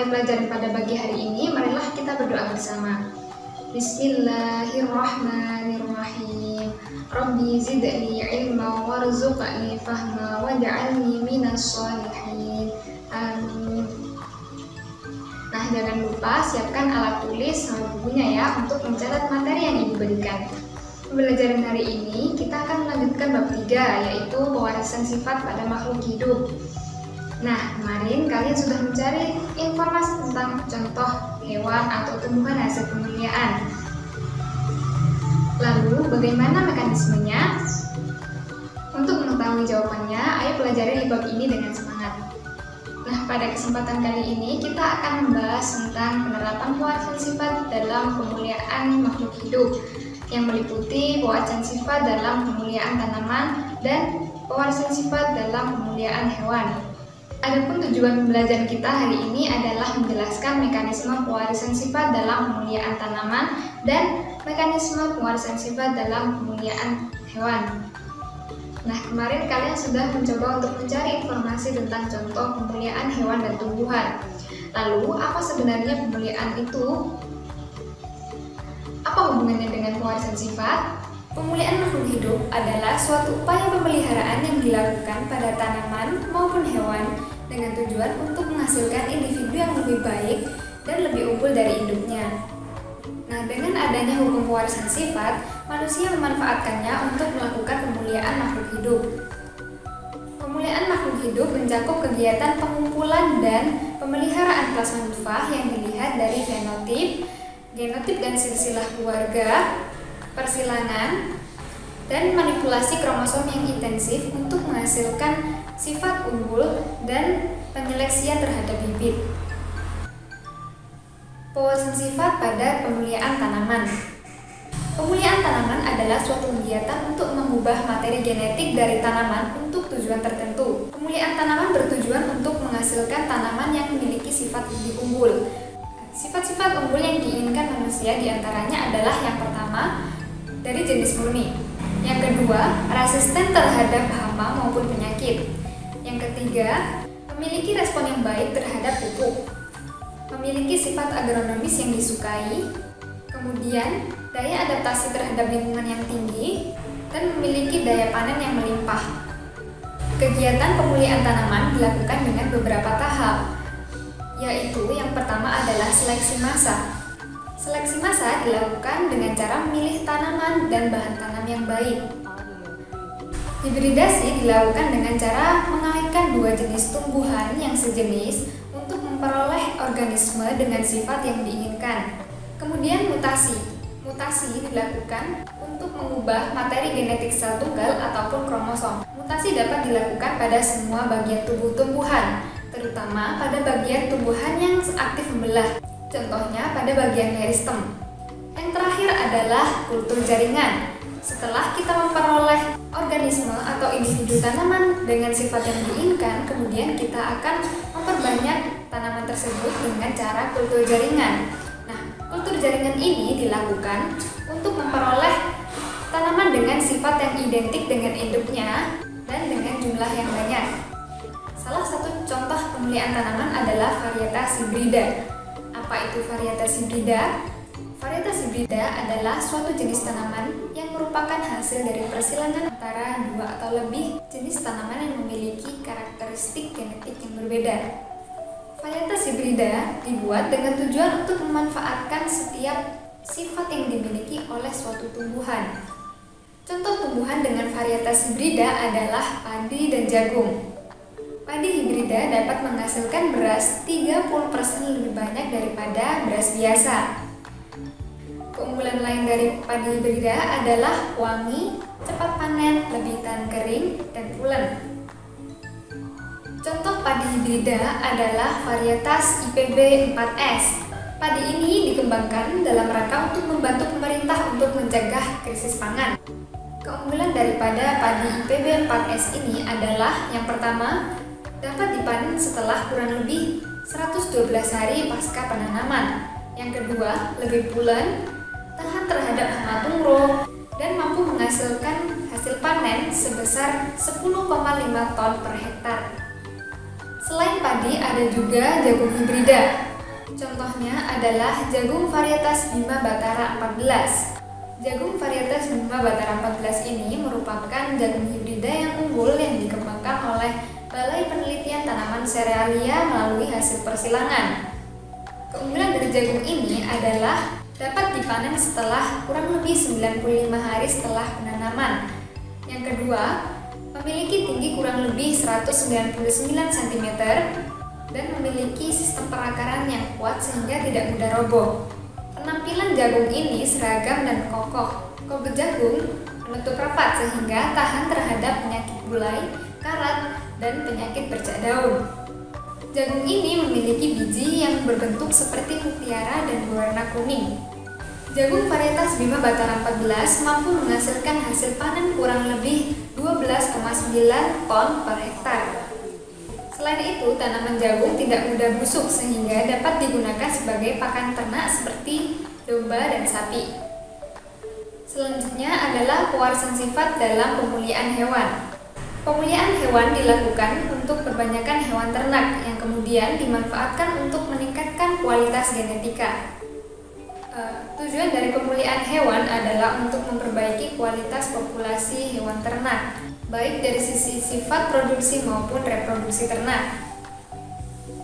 Pada pelajaran pada pagi hari ini, marilah kita berdoa bersama. Bismillahirrahmanirrahim. Rabbi zidni ilma warzuqni fahma waj'alni minas sholihin. Amin. Nah, jangan lupa siapkan alat tulis sama bukunya ya untuk mencatat materi yang Ibu berikan. Pembelajaran hari ini kita akan melanjutkan bab 3, yaitu pewarisan sifat pada makhluk hidup. Nah, kemarin kalian sudah mencari informasi tentang contoh hewan atau tumbuhan hasil pemeliharaan. Lalu, bagaimana mekanismenya? Untuk mengetahui jawabannya, ayo pelajari bab ini dengan semangat. Nah, pada kesempatan kali ini kita akan membahas tentang penerapan pewarisan sifat dalam pemeliharaan makhluk hidup, yang meliputi pewarisan sifat dalam pemeliharaan tanaman dan pewarisan sifat dalam pemeliharaan hewan. Adapun tujuan pembelajaran kita hari ini adalah menjelaskan mekanisme pewarisan sifat dalam pemeliharaan tanaman dan mekanisme pewarisan sifat dalam pemeliharaan hewan. Nah, kemarin kalian sudah mencoba untuk mencari informasi tentang contoh pemeliharaan hewan dan tumbuhan. Lalu, apa sebenarnya pemeliharaan itu? Apa hubungannya dengan pewarisan sifat? Pemeliharaan makhluk hidup adalah suatu upaya pemeliharaan yang dilakukan pada tanaman maupun hewan dengan tujuan untuk menghasilkan individu yang lebih baik dan lebih unggul dari induknya. Nah, dengan adanya hukum pewarisan sifat, manusia memanfaatkannya untuk melakukan pemeliharaan makhluk hidup. Pemeliharaan makhluk hidup mencakup kegiatan pengumpulan dan pemeliharaan plasma nutfah yang dilihat dari fenotip, genotip dan silsilah keluarga, persilangan, dan manipulasi kromosom yang intensif untuk menghasilkan sifat unggul dan penyeleksian terhadap bibit. Pewarisan sifat pada pemeliharaan tanaman. Pemeliharaan tanaman adalah suatu kegiatan untuk mengubah materi genetik dari tanaman untuk tujuan tertentu. Pemeliharaan tanaman bertujuan untuk menghasilkan tanaman yang memiliki sifat lebih unggul. Sifat-sifat unggul yang diinginkan manusia diantaranya adalah yang pertama, dari jenis murni. Yang kedua, resisten terhadap hama maupun penyakit. Yang ketiga, memiliki respon yang baik terhadap pupuk. Memiliki sifat agronomis yang disukai. Kemudian, daya adaptasi terhadap lingkungan yang tinggi dan memiliki daya panen yang melimpah. Kegiatan pemeliharaan tanaman dilakukan dengan beberapa tahap, yaitu yang pertama adalah seleksi massa. Seleksi massa dilakukan dengan cara memilih tanaman dan bahan tanam yang baik. Hibridasi dilakukan dengan cara mengawinkan dua jenis tumbuhan yang sejenis untuk memperoleh organisme dengan sifat yang diinginkan. Kemudian mutasi. Mutasi dilakukan untuk mengubah materi genetik sel tunggal ataupun kromosom. Mutasi dapat dilakukan pada semua bagian tubuh tumbuhan, terutama pada bagian tumbuhan yang aktif membelah. Contohnya pada bagian meristem. Yang terakhir adalah kultur jaringan. Setelah kita memperoleh organisme atau individu tanaman dengan sifat yang diinginkan, kemudian kita akan memperbanyak tanaman tersebut dengan cara kultur jaringan. Nah, kultur jaringan ini dilakukan untuk memperoleh tanaman dengan sifat yang identik dengan induknya dan dengan jumlah yang banyak. Salah satu contoh pemeliharaan tanaman adalah varietas hibrida. Apa itu varietas hibrida? Varietas hibrida adalah suatu jenis tanaman yang merupakan hasil dari persilangan antara dua atau lebih jenis tanaman yang memiliki karakteristik genetik yang berbeda. Varietas hibrida dibuat dengan tujuan untuk memanfaatkan setiap sifat yang dimiliki oleh suatu tumbuhan. Contoh tumbuhan dengan varietas hibrida adalah padi dan jagung. Padi hibrida dapat menghasilkan beras 30% lebih banyak daripada beras biasa. Keunggulan lain dari padi hibrida adalah wangi, cepat panen, lebih tahan kering, dan pulen. Contoh padi hibrida adalah varietas IPB 4S. Padi ini dikembangkan dalam rangka untuk membantu pemerintah untuk mencegah krisis pangan. Keunggulan daripada padi IPB 4S ini adalah yang pertama, dapat dipanen setelah kurang lebih 112 hari pasca penanaman. Yang kedua, lebih pulen, tahan terhadap hama tungro, dan mampu menghasilkan hasil panen sebesar 10,5 ton per hektar. Selain padi, ada juga jagung hibrida. Contohnya adalah jagung varietas Bima Batara 14. Jagung varietas Bima Batara 14 ini merupakan jagung hibrida yang unggul yang dikembangkan oleh Balai Penelitian Tanaman Serealia melalui hasil persilangan. Keunggulan dari jagung ini adalah dapat dipanen setelah kurang lebih 95 hari setelah penanaman. Yang kedua, memiliki tinggi kurang lebih 199 cm dan memiliki sistem perakaran yang kuat sehingga tidak mudah roboh. Penampilan jagung ini seragam dan kokoh. Kobe jagung menutup rapat sehingga tahan terhadap penyakit gulai, karat, dan penyakit bercak daun. Jagung ini memiliki biji yang berbentuk seperti mutiara dan berwarna kuning. Jagung varietas Bima Batara 14 mampu menghasilkan hasil panen kurang lebih 12,9 ton per hektar. Selain itu, tanaman jagung tidak mudah busuk sehingga dapat digunakan sebagai pakan ternak seperti domba dan sapi. Selanjutnya adalah pewarisan sifat dalam pemulihan hewan. Pemulihan hewan dilakukan untuk kebanyakan hewan ternak yang kemudian dimanfaatkan untuk meningkatkan kualitas genetika. Tujuan dari pemulihan hewan adalah untuk memperbaiki kualitas populasi hewan ternak, baik dari sisi sifat produksi maupun reproduksi ternak.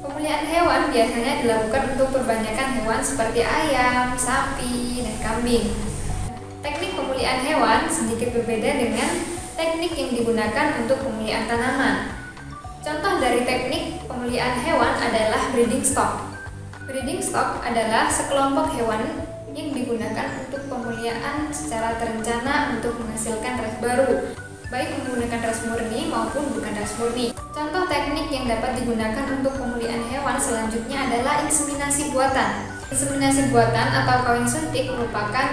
Pemulihan hewan biasanya dilakukan untuk perbanyakkan hewan seperti ayam, sapi, dan kambing. Teknik pemulihan hewan sedikit berbeda dengan teknik yang digunakan untuk pemulihan tanaman. Contoh dari teknik pemulihan hewan adalah breeding stock. Breeding stock adalah sekelompok hewan yang digunakan untuk pemulihan secara terencana untuk menghasilkan ras baru, baik menggunakan ras murni maupun bukan ras murni. Contoh teknik yang dapat digunakan untuk pemulihan hewan selanjutnya adalah inseminasi buatan. Inseminasi buatan atau kawin suntik merupakan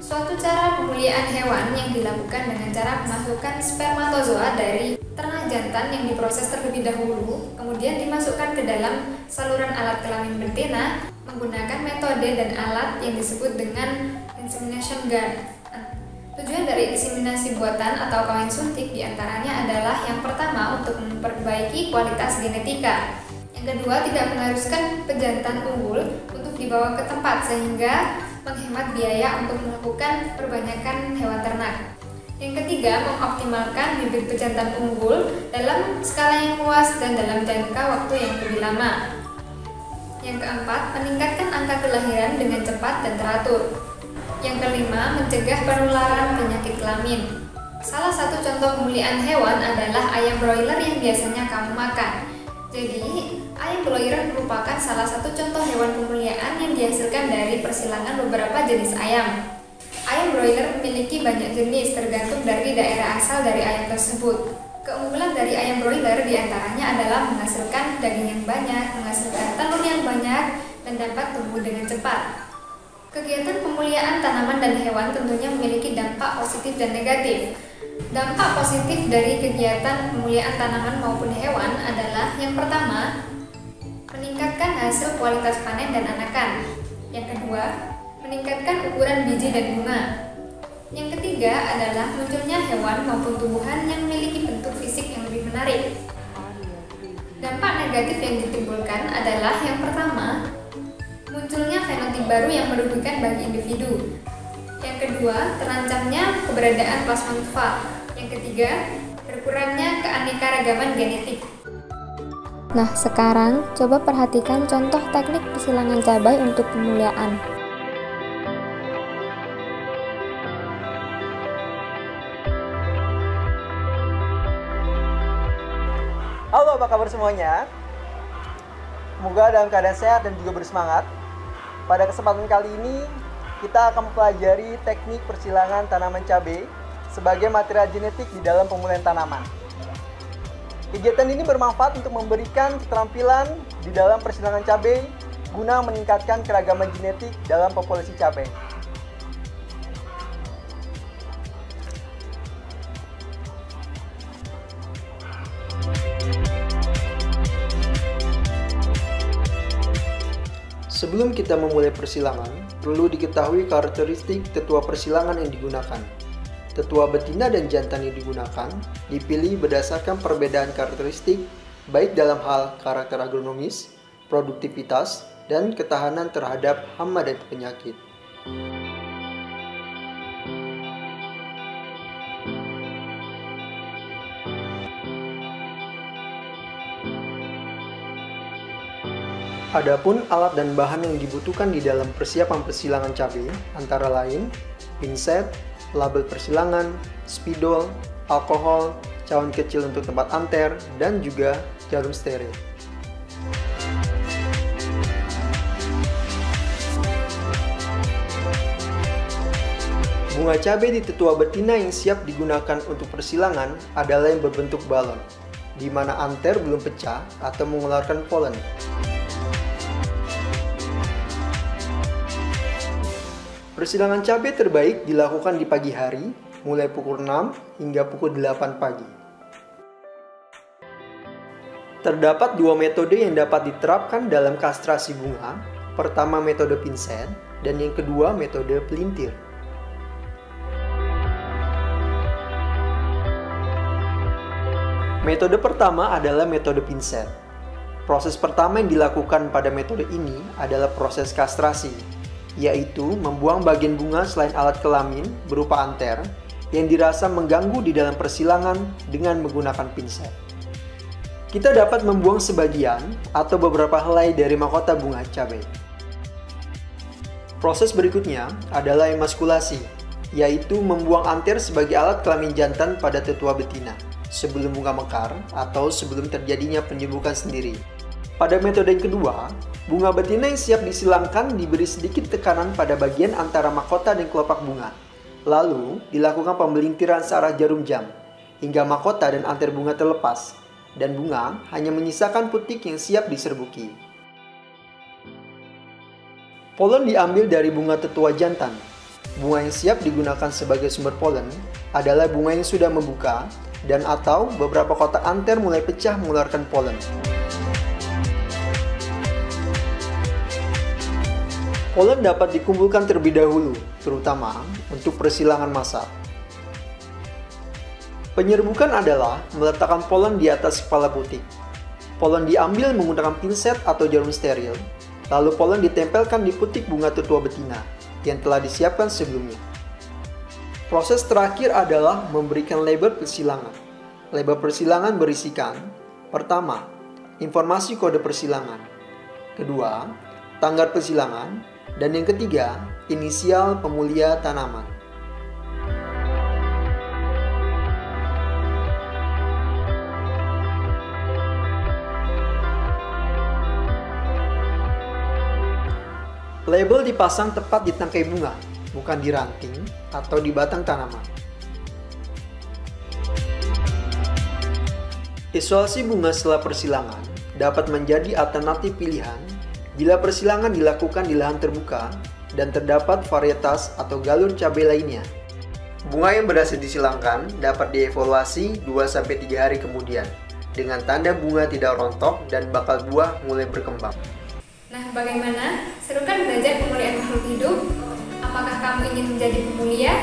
suatu cara pemulihan hewan yang dilakukan dengan cara memasukkan spermatozoa dari ternak jantan yang diproses terlebih dahulu, kemudian dimasukkan ke dalam saluran alat kelamin betina menggunakan metode dan alat yang disebut dengan insemination gun. Tujuan dari inseminasi buatan atau kawin suntik diantaranya adalah yang pertama untuk memperbaiki kualitas genetika, yang kedua tidak mengharuskan pejantan unggul untuk dibawa ke tempat sehingga menghemat biaya untuk melakukan perbanyakan hewan ternak. Yang ketiga, mengoptimalkan bibit pejantan unggul dalam skala yang luas dan dalam jangka waktu yang lebih lama. Yang keempat, meningkatkan angka kelahiran dengan cepat dan teratur. Yang kelima, mencegah penularan penyakit kelamin. Salah satu contoh pemulihan hewan adalah ayam broiler yang biasanya kamu makan. Jadi, ayam broiler merupakan salah satu contoh hewan pemulihan yang dihasilkan dari persilangan beberapa jenis ayam. Ayam broiler memiliki banyak jenis tergantung dari daerah asal dari ayam tersebut. Keunggulan dari ayam broiler diantaranya adalah menghasilkan daging yang banyak, menghasilkan telur yang banyak, dan dapat tumbuh dengan cepat. Kegiatan pemulihan tanaman dan hewan tentunya memiliki dampak positif dan negatif. Dampak positif dari kegiatan pemulihan tanaman maupun hewan adalah yang pertama, meningkatkan hasil kualitas panen dan anakan. Yang kedua, meningkatkan ukuran biji dan bunga. Yang ketiga adalah munculnya hewan maupun tumbuhan yang memiliki bentuk fisik yang lebih menarik. Dampak negatif yang ditimbulkan adalah yang pertama, munculnya fenotip baru yang merugikan bagi individu. Yang kedua, terancamnya keberadaan plasmodium. Yang ketiga, berkurangnya keanekaragaman genetik. Nah, sekarang coba perhatikan contoh teknik persilangan cabai untuk pemuliaan. Halo, apa kabar semuanya? Semoga dalam keadaan sehat dan juga bersemangat. Pada kesempatan kali ini, kita akan mempelajari teknik persilangan tanaman cabai sebagai material genetik di dalam pemulihan tanaman. Kegiatan ini bermanfaat untuk memberikan keterampilan di dalam persilangan cabai guna meningkatkan keragaman genetik dalam populasi cabai. Sebelum kita memulai persilangan, perlu diketahui karakteristik tetua persilangan yang digunakan. Tetua betina dan jantan yang digunakan dipilih berdasarkan perbedaan karakteristik baik dalam hal karakter agronomis, produktivitas, dan ketahanan terhadap hama dan penyakit. Adapun alat dan bahan yang dibutuhkan di dalam persiapan persilangan cabai antara lain pinset, label persilangan, spidol, alkohol, cawan kecil untuk tempat anter, dan juga jarum steril. Bunga cabai di tetua betina yang siap digunakan untuk persilangan adalah yang berbentuk balon, di mana anter belum pecah atau mengeluarkan polen. Persilangan cabai terbaik dilakukan di pagi hari, mulai pukul 6 hingga pukul 8 pagi. Terdapat dua metode yang dapat diterapkan dalam kastrasi bunga. Pertama metode pinset, dan yang kedua metode pelintir. Metode pertama adalah metode pinset. Proses pertama yang dilakukan pada metode ini adalah proses kastrasi, yaitu membuang bagian bunga selain alat kelamin berupa anter yang dirasa mengganggu di dalam persilangan dengan menggunakan pinset. Kita dapat membuang sebagian atau beberapa helai dari mahkota bunga cabai. Proses berikutnya adalah emaskulasi, yaitu membuang anter sebagai alat kelamin jantan pada tetua betina sebelum bunga mekar atau sebelum terjadinya penyerbukan sendiri. Pada metode yang kedua, bunga betina yang siap disilangkan diberi sedikit tekanan pada bagian antara mahkota dan kelopak bunga. Lalu, dilakukan pembelintiran searah jarum jam, hingga mahkota dan anter bunga terlepas, dan bunga hanya menyisakan putik yang siap diserbuki. Polen diambil dari bunga tetua jantan. Bunga yang siap digunakan sebagai sumber polen adalah bunga yang sudah membuka, dan atau beberapa kotak anter mulai pecah mengeluarkan polen. Polen dapat dikumpulkan terlebih dahulu, terutama untuk persilangan massal. Penyerbukan adalah meletakkan polen di atas kepala putik. Polen diambil menggunakan pinset atau jarum steril, lalu polen ditempelkan di putik bunga tetua betina yang telah disiapkan sebelumnya. Proses terakhir adalah memberikan label persilangan. Label persilangan berisikan: pertama, informasi kode persilangan; kedua, tanggal persilangan; dan yang ketiga, inisial pemulia tanaman. Label dipasang tepat di tangkai bunga, bukan di ranting atau di batang tanaman. Isolasi bunga setelah persilangan dapat menjadi alternatif pilihan bila persilangan dilakukan di lahan terbuka dan terdapat varietas atau galur cabai lainnya. Bunga yang berhasil disilangkan dapat dievaluasi 2-3 hari kemudian dengan tanda bunga tidak rontok dan bakal buah mulai berkembang. Nah, bagaimana? Seru kan belajar pemulihan makhluk hidup? Apakah kamu ingin menjadi pemulia?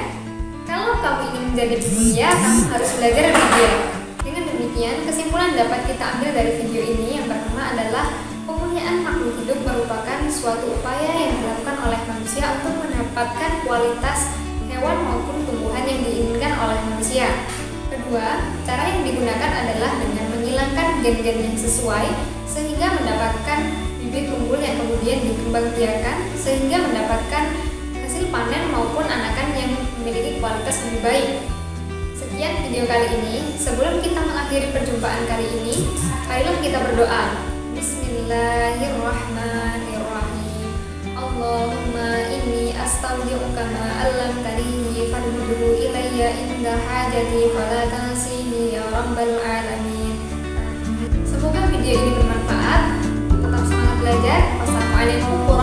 Kalau kamu ingin menjadi pemulia, kamu harus belajar lebih giat. Dengan demikian, kesimpulan dapat kita ambil dari video ini yang pertama adalah pemulihan makhluk hidup merupakan suatu upaya yang dilakukan oleh manusia untuk mendapatkan kualitas hewan maupun tumbuhan yang diinginkan oleh manusia. Kedua, cara yang digunakan adalah dengan menghilangkan gen-gen yang sesuai sehingga mendapatkan bibit unggul yang kemudian dikembangbiakan sehingga mendapatkan hasil panen maupun anakan yang memiliki kualitas lebih baik. Sekian video kali ini. Sebelum kita mengakhiri perjumpaan kali ini, marilah kita berdoa. Bismillahirrahmanirrahim. Allahumma inni astaudi'uka ma 'allamtani fadhuru ilayya inda hajati fala tansini ya rabbal alamin. Semoga video ini bermanfaat. Tetap semangat belajar. Wassalamualaikum warahmatullahi wabarakatuh.